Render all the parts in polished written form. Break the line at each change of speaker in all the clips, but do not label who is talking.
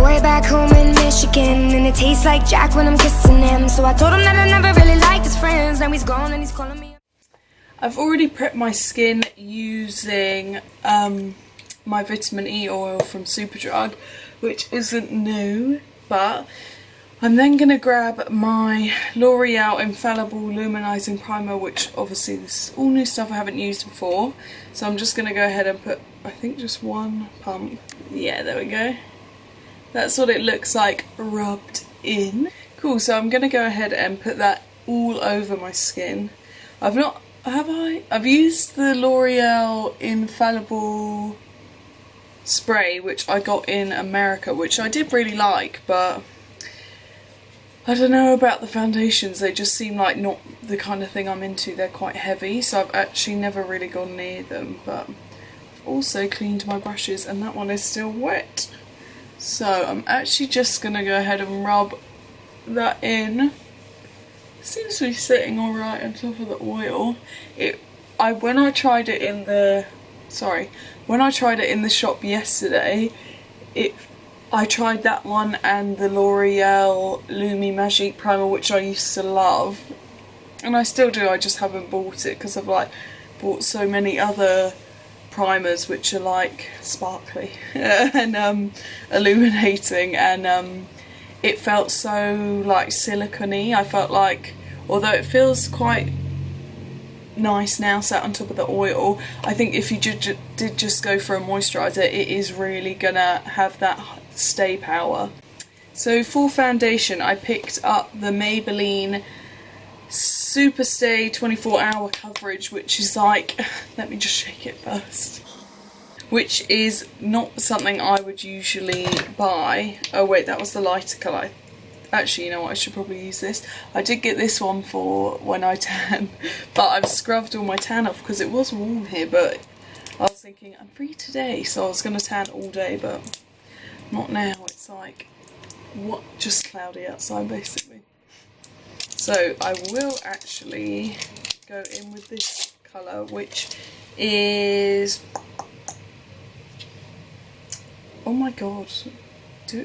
boy back home in Michigan, and it tastes like Jack when I'm kissing him. So I told him that I never really liked his friends. Now he's gone and he's calling me.
I've already prepped my skin using my vitamin E oil from Superdrug, which isn't new, but I'm then going to grab my L'Oreal Infallible Luminizing Primer, which obviously this is all new stuff I haven't used before. So I'm just going to go ahead and put, I think, just one pump. Yeah, there we go. That's what it looks like rubbed in. Cool, so I'm going to go ahead and put that all over my skin. I've used the L'Oreal Infallible spray, which I got in America, which I did really like, but I don't know about the foundations. They just seem like not the kind of thing I'm into. They're quite heavy, so I've actually never really gone near them. But I've also cleaned my brushes and that one is still wet. So I'm actually just going to go ahead and rub that in. Seems to be sitting alright on top of the oil. When I tried it in the shop yesterday, I tried that one and the L'Oreal Lumi Magique Primer, which I used to love, and I still do. I just haven't bought it because I've bought so many other primers which are like sparkly and illuminating, and it felt so like silicone-y. I felt like, although it feels quite nice now sat on top of the oil, I think if you did just go for a moisturiser, it is really gonna have that stay power. So for foundation, I picked up the Maybelline Superstay 24-hour coverage, which is like, let me just shake it first, which is not something I would usually buy. Oh wait, that was the lighter colour. Actually, you know what, I should probably use this. I did get this one for when I tan, but I've scrubbed all my tan off because it was warm here, but I was thinking I'm free today, so I was going to tan all day, but not now. It's like, just cloudy outside basically. So I will actually go in with this colour, which is, oh my god,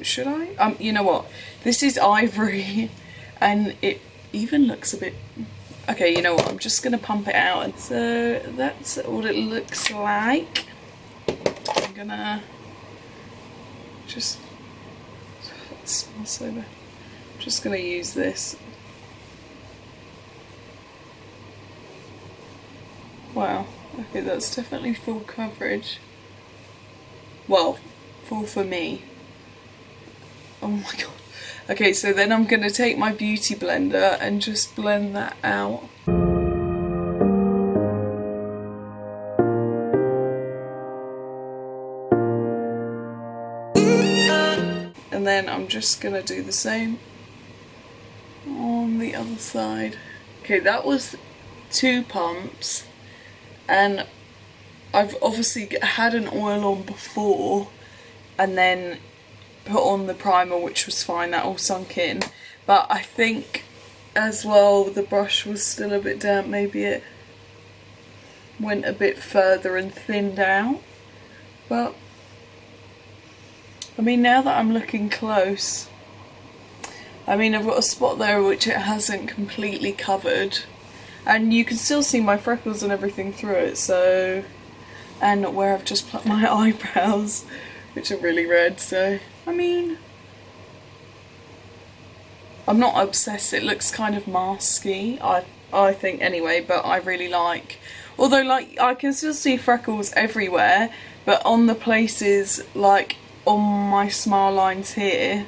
should I? You know what, this is ivory and it even looks a bit, okay, you know what, I'm just gonna pump it out. And so that's what it looks like. I'm gonna just, it smells so bad. I'm just gonna use this. Wow, okay, that's definitely full coverage. Well, full for me. Oh my god. Okay, so then I'm going to take my beauty blender and just blend that out. And then I'm just going to do the same on the other side. Okay, that was 2 pumps, and I've obviously had an oil on before and then put on the primer, which was fine, that all sunk in, but I think as well the brush was still a bit damp. Maybe it went a bit further and thinned out, but I mean, now that I'm looking close, I mean, I've got a spot there which it hasn't completely covered, and you can still see my freckles and everything through it, so, and where I've just plucked my eyebrows, which are really red, so I mean, I'm not obsessed. It looks kind of masky, I think anyway, but I really like, although like I can still see freckles everywhere, but on the places like on my smile lines here,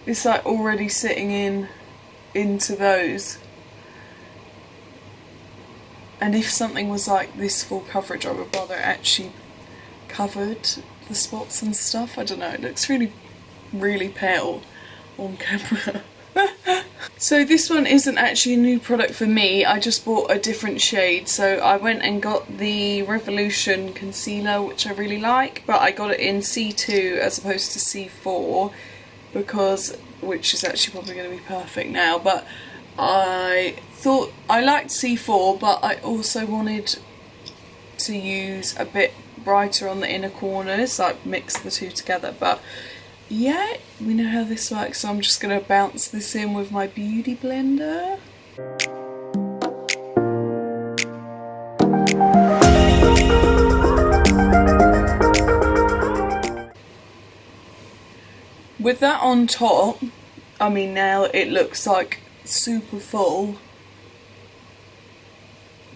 it's like already sitting into those. And if something was like this full coverage, I would rather actually covered the spots and stuff. I don't know, it looks really, really pale on camera. So this one isn't actually a new product for me, I just bought a different shade. So I went and got the Revolution concealer, which I really like, but I got it in C2 as opposed to C4, because, which is actually probably going to be perfect now, but I thought I liked C4, but I also wanted to use a bit brighter on the inner corners, like mix the two together, but yeah, we know how this works, so I'm just going to bounce this in with my beauty blender. With that on top, I mean, now it looks like super full,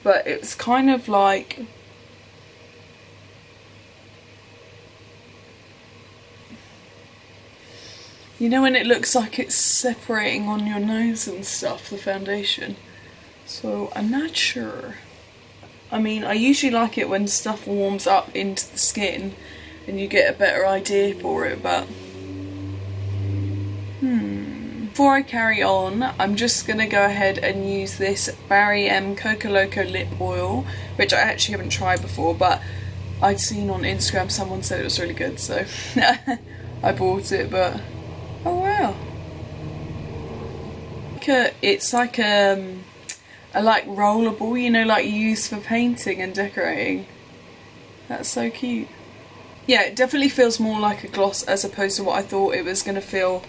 but it's kind of like, you know when it looks like it's separating on your nose and stuff, the foundation. So I'm not sure. I mean, I usually like it when stuff warms up into the skin and you get a better idea for it, but before I carry on, I'm just going to go ahead and use this Barry M Coco Loco lip oil, which I actually haven't tried before, but I'd seen on Instagram someone said it was really good, so I bought it. But oh wow, it's like a like rollerball, you know, like you use for painting and decorating. That's so cute. Yeah, it definitely feels more like a gloss as opposed to what I thought it was going to feel.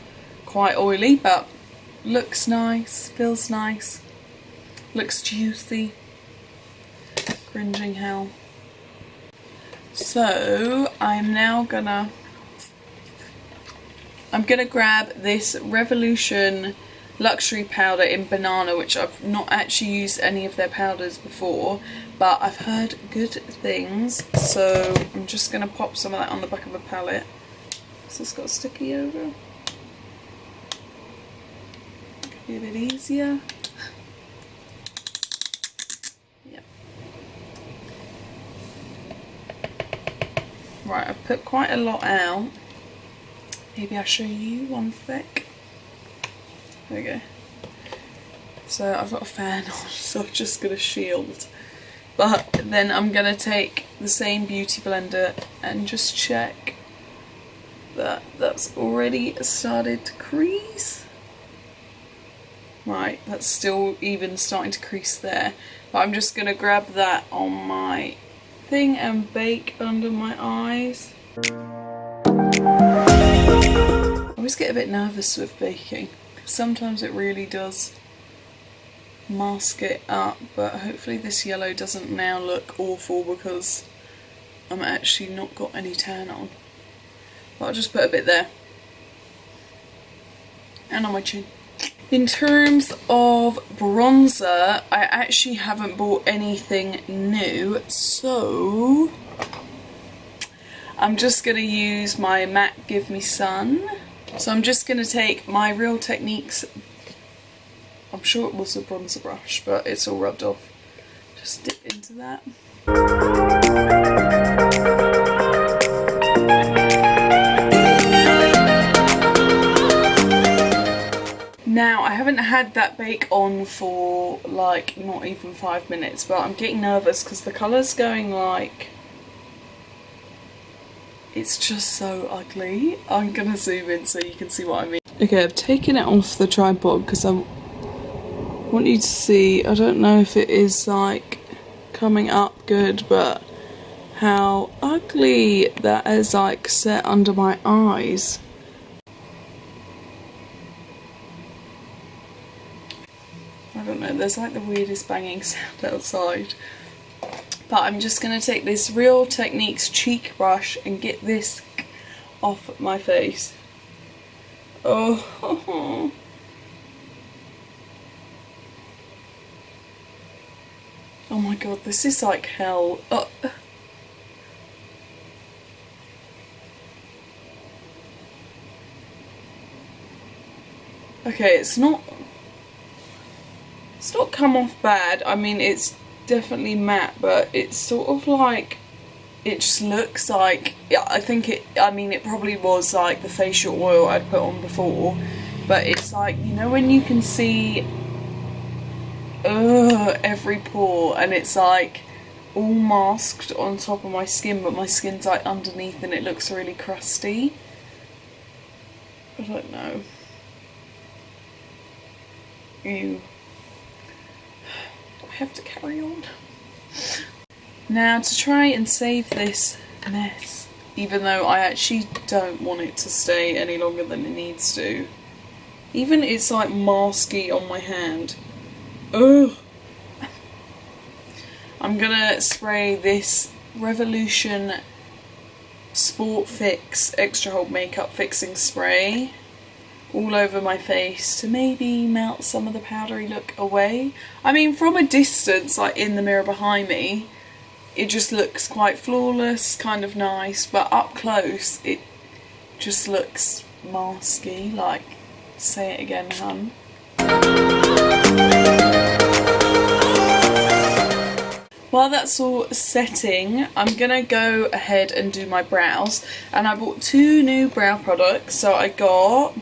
Quite oily, but looks nice, feels nice, looks juicy. Cringing hell. So I'm gonna grab this Revolution luxury powder in banana, which I've not actually used any of their powders before, but I've heard good things, so I'm just gonna pop some of that on the back of a palette. So it's got sticky over. Be a bit easier. Yep. Right, I've put quite a lot out. Maybe I'll show you one sec. There we go. So I've got a fan on, so I'm just going to shield. But then I'm going to take the same beauty blender and just check that that's already started to crease. Right, that's still even starting to crease there. But I'm just going to grab that on my thing and bake under my eyes. I always get a bit nervous with baking. Sometimes it really does mask it up, but hopefully this yellow doesn't now look awful because I'm actually not got any tan on. But I'll just put a bit there. And on my chin. In terms of bronzer, I actually haven't bought anything new, so I'm just going to use my MAC Give Me Sun. So I'm just going to take my Real Techniques, I'm sure it was a bronzer brush, but it's all rubbed off. Just dip into that. Now, I haven't had that bake on for like not even 5 minutes, but I'm getting nervous because the colour's going like, it's just so ugly. I'm gonna zoom in so you can see what I mean. Okay, I've taken it off the tripod because I want you to see, I don't know if it is like coming up good, but how ugly that is like set under my eyes. I don't know, there's like the weirdest banging sound outside. But I'm just going to take this Real Techniques cheek brush and get this off my face. Oh. Oh my god, this is like hell. Okay, it's not come off bad. I mean, it's definitely matte, but it's sort of like, it just looks like, yeah, I think it, I mean, it probably was like the facial oil I'd put on before, but it's like, you know when you can see every pore and it's like all masked on top of my skin, but my skin's like underneath and it looks really crusty. I don't know. Ew. I have to carry on. Now, to try and save this mess, even though I actually don't want it to stay any longer than it needs to. Even it's like masky on my hand. Ugh. I'm gonna spray this Revolution Sport Fix Extra Hold Makeup Fixing Spray all over my face to maybe melt some of the powdery look away. I mean, from a distance, like in the mirror behind me, it just looks quite flawless, kind of nice, but up close it just looks masky, like, say it again, hun. While that's all setting, I'm gonna go ahead and do my brows, and I bought 2 new brow products. So I got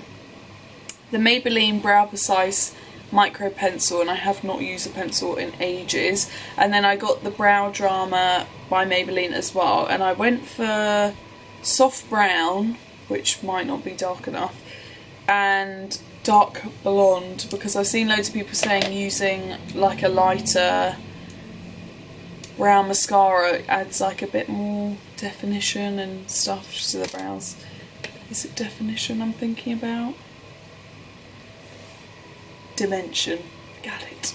the Maybelline Brow Precise Micro Pencil, and I have not used a pencil in ages, and then I got the Brow Drama by Maybelline as well, and I went for soft brown, which might not be dark enough, and dark blonde, because I've seen loads of people saying using like a lighter brown mascara adds like a bit more definition and stuff to the brows. Is it definition I'm thinking about? Dimension. Got it.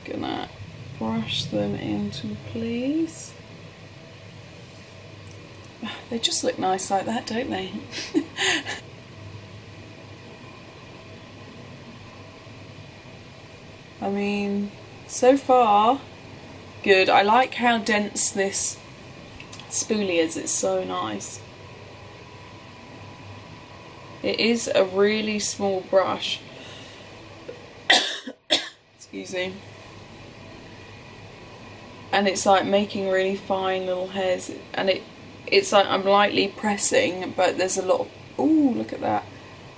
Gonna brush them into place. They just look nice like that, don't they? I mean, so far good. I like how dense this spoolie is, it's so nice. It is a really small brush. Excuse me. And it's like making really fine little hairs, and it's like I'm lightly pressing, but there's a lot of, ooh, look at that.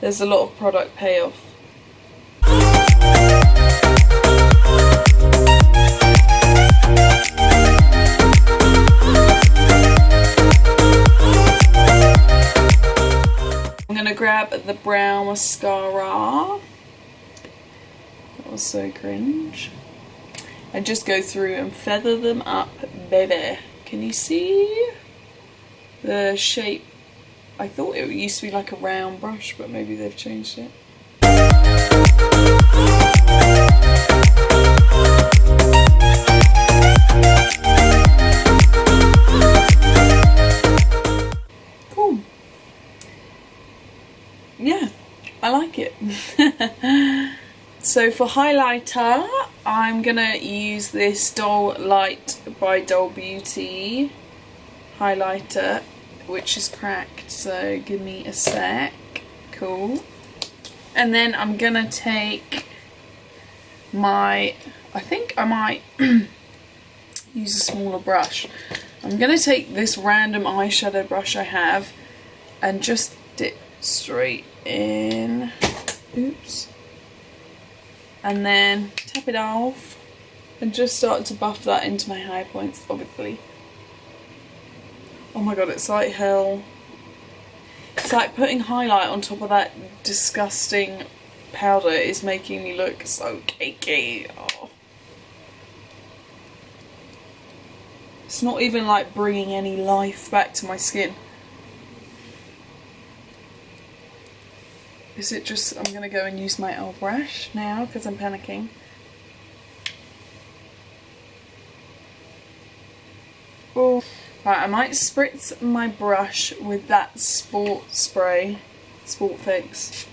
There's a lot of product payoff. I'm gonna grab the brown mascara. That was so cringe. And just go through and feather them up, baby. Can you see the shape? I thought it used to be like a round brush, but maybe they've changed it. Cool. Yeah, I like it. So for highlighter, I'm gonna use this Doll Light by Doll Beauty highlighter, which is cracked, so give me a sec. Cool. And then I'm gonna take my, I think I might use a smaller brush. I'm gonna take this random eyeshadow brush I have and just dip straight in. Oops. And then tap it off and just start to buff that into my high points, obviously. Oh my god, it's like hell. It's like putting highlight on top of that disgusting powder is making me look so cakey. Oh. It's not even like bringing any life back to my skin. Is it just, I'm going to go and use my old brush now because I'm panicking. Oh. Right, I might spritz my brush with that Sport Fix.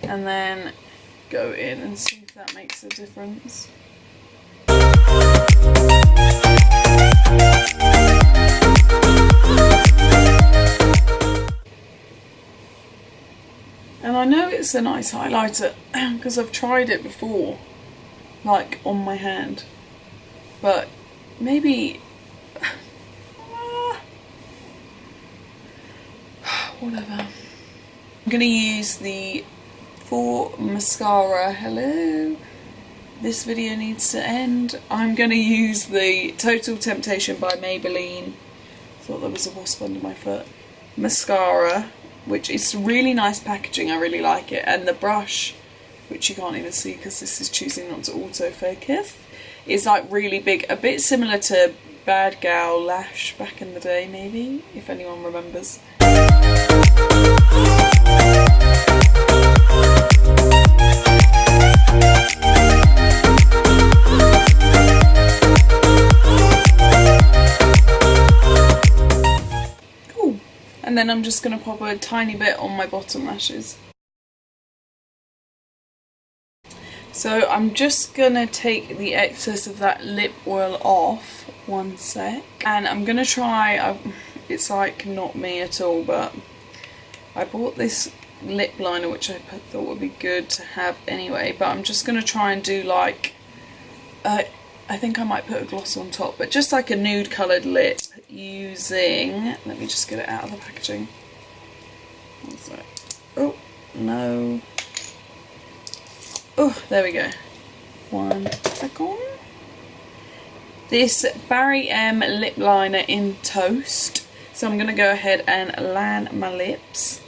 And then go in and see if that makes a difference. And I know it's a nice highlighter because I've tried it before, like on my hand, but maybe whatever. I'm going to use the for mascara. Hello, this video needs to end. I'm going to use the Total Temptation by Maybelline. Thought there was a wasp under my foot. Mascara, which is really nice packaging, I really like it, and the brush, which you can't even see because this is choosing not to autofocus, is like really big, a bit similar to Bad Gal lash back in the day, maybe, if anyone remembers. Cool. And then I'm just going to pop a tiny bit on my bottom lashes. So I'm just going to take the excess of that lip oil off, one sec, and I'm going to try, it's like not me at all, but I bought this lip liner which I thought would be good to have anyway, but I'm just going to try and do like, I think I might put a gloss on top, but just like a nude coloured lip using, let me just get it out of the packaging. One sec. Oh, no. Oh, there we go. 1 second. This Barry M lip liner in Toast. So I'm going to go ahead and line my lips.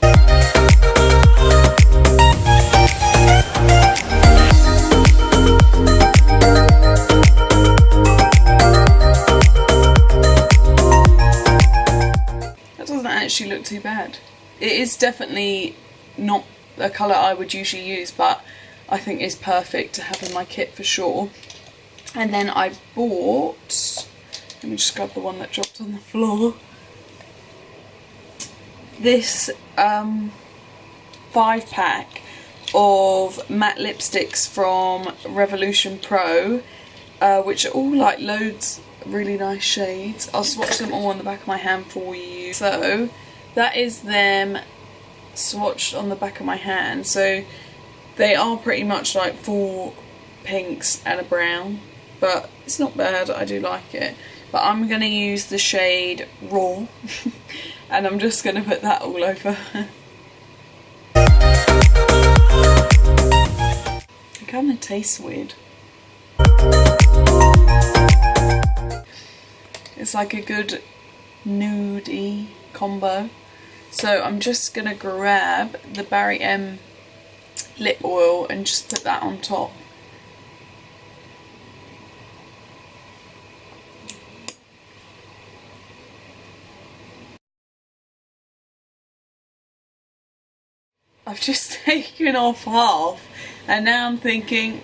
That doesn't actually look too bad. It is definitely not a colour I would usually use, but I think it's perfect to have in my kit for sure. And then I bought, let me just grab the one that dropped on the floor, this 5-pack of matte lipsticks from Revolution Pro, which are all like loads of really nice shades. I'll swatch them all on the back of my hand for you. So that is them swatched on the back of my hand. So they are pretty much like 4 pinks and a brown, but it's not bad, I do like it. But I'm going to use the shade Raw, and I'm just going to put that all over. It kind of tastes weird. It's like a good nudie combo. So I'm just going to grab the Barry M lip oil and just put that on top. I've just taken off half and now I'm thinking,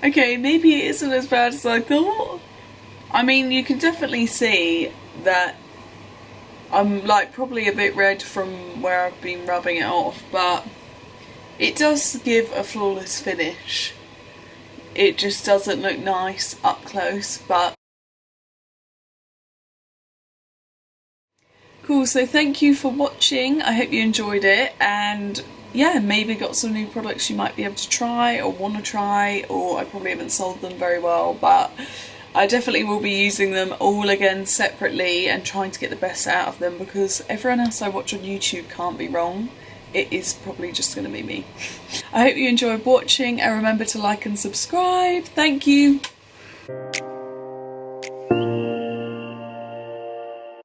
okay, maybe it isn't as bad as I thought. I mean, you can definitely see that I'm like probably a bit red from where I've been rubbing it off, but it does give a flawless finish. It just doesn't look nice up close, but cool. So thank you for watching. I hope you enjoyed it, and yeah, maybe got some new products you might be able to try or want to try, or I probably haven't sold them very well, but I definitely will be using them all again separately and trying to get the best out of them, because everyone else I watch on YouTube can't be wrong. It is probably just going to be me. I hope you enjoyed watching, and remember to like and subscribe. Thank you.